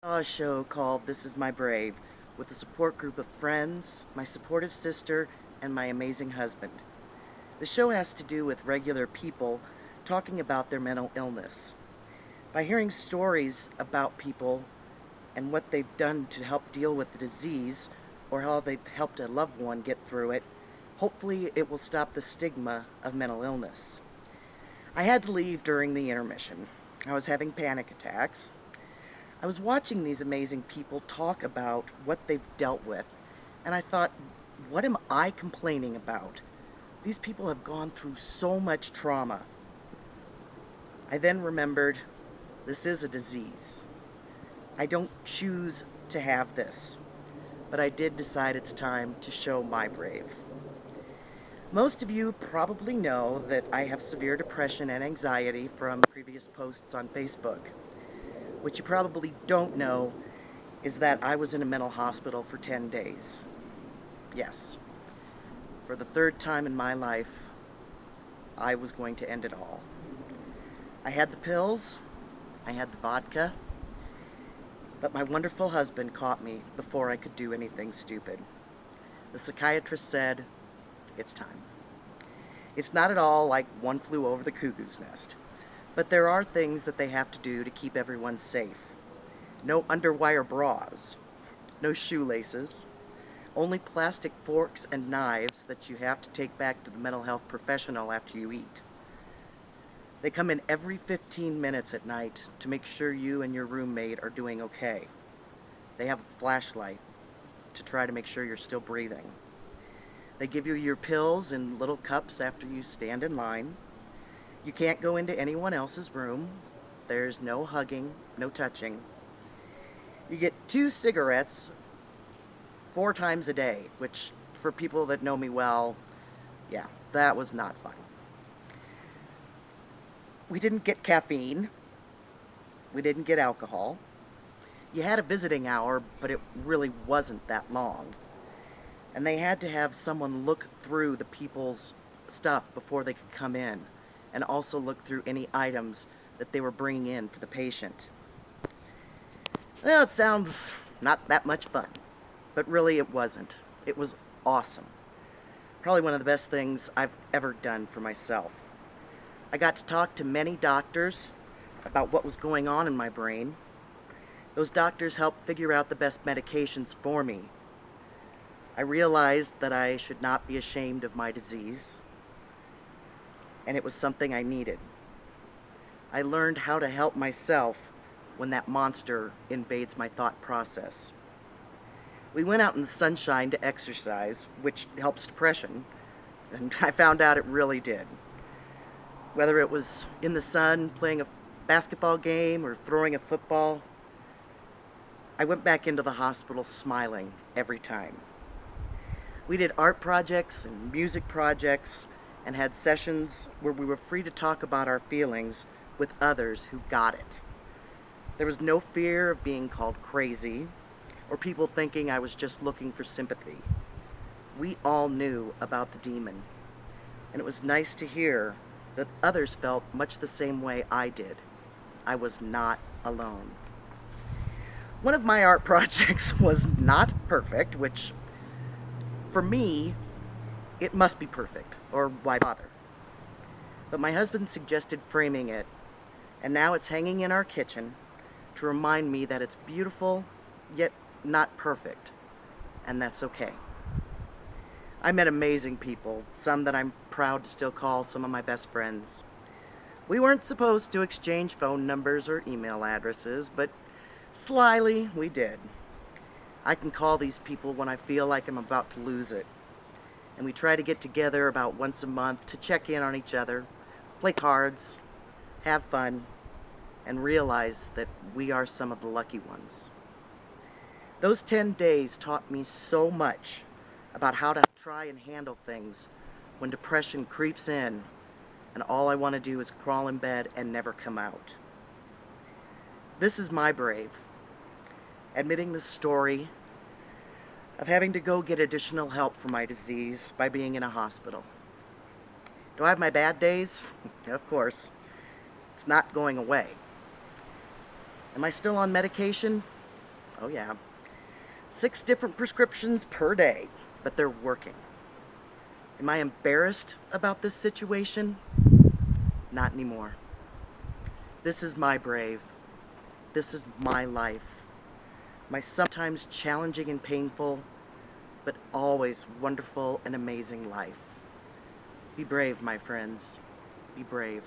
A show called This Is My Brave with a support group of friends, my supportive sister, and my amazing husband. The show has to do with regular people talking about their mental illness. By hearing stories about people and what they've done to help deal with the disease or how they've helped a loved one get through it, hopefully it will stop the stigma of mental illness. I had to leave during the intermission. I was having panic attacks. I was watching these amazing people talk about what they've dealt with, and I thought, what am I complaining about? These people have gone through so much trauma. I then remembered, this is a disease. I don't choose to have this, but I did decide it's time to show my brave. Most of you probably know that I have severe depression and anxiety from previous posts on Facebook. What you probably don't know is that I was in a mental hospital for 10 days. Yes, for the third time in my life, I was going to end it all. I had the pills, I had the vodka, but my wonderful husband caught me before I could do anything stupid. The psychiatrist said, it's time. It's not at all like One Flew Over the Cuckoo's Nest. But there are things that they have to do to keep everyone safe. No underwire bras, no shoelaces, only plastic forks and knives that you have to take back to the mental health professional after you eat. They come in every 15 minutes at night to make sure you and your roommate are doing okay. They have a flashlight to try to make sure you're still breathing. They give you your pills in little cups after you stand in line. You can't go into anyone else's room. There's no hugging, no touching. You get 2 cigarettes 4 times a day, which for people that know me well, yeah, that was not fun. We didn't get caffeine. We didn't get alcohol. You had a visiting hour, but it really wasn't that long. And they had to have someone look through the people's stuff before they could come in, and also look through any items that they were bringing in for the patient. Well, it sounds not that much fun, but really it wasn't. It was awesome. Probably one of the best things I've ever done for myself. I got to talk to many doctors about what was going on in my brain. Those doctors helped figure out the best medications for me. I realized that I should not be ashamed of my disease, and it was something I needed. I learned how to help myself when that monster invades my thought process. We went out in the sunshine to exercise, which helps depression, and I found out it really did. Whether it was in the sun playing a basketball game or throwing a football, I went back into the hospital smiling every time. We did art projects and music projects and had sessions where we were free to talk about our feelings with others who got it. There was no fear of being called crazy or people thinking I was just looking for sympathy. We all knew about the demon, and it was nice to hear that others felt much the same way I did. I was not alone. One of my art projects was not perfect, which for me, it must be perfect, or why bother? But my husband suggested framing it, and now it's hanging in our kitchen to remind me that it's beautiful, yet not perfect, and that's okay. I met amazing people, some that I'm proud to still call some of my best friends. We weren't supposed to exchange phone numbers or email addresses, but slyly we did. I can call these people when I feel like I'm about to lose it. And we try to get together about once a month to check in on each other, play cards, have fun, and realize that we are some of the lucky ones. Those 10 days taught me so much about how to try and handle things when depression creeps in and all I want to do is crawl in bed and never come out. This is my brave, admitting the story of having to go get additional help for my disease by being in a hospital. Do I have my bad days? Of course. It's not going away. Am I still on medication? Oh yeah. 6 different prescriptions per day, but they're working. Am I embarrassed about this situation? Not anymore. This is my Brave. This is my life. My sometimes challenging and painful, but always wonderful and amazing life. Be brave, my friends. Be brave.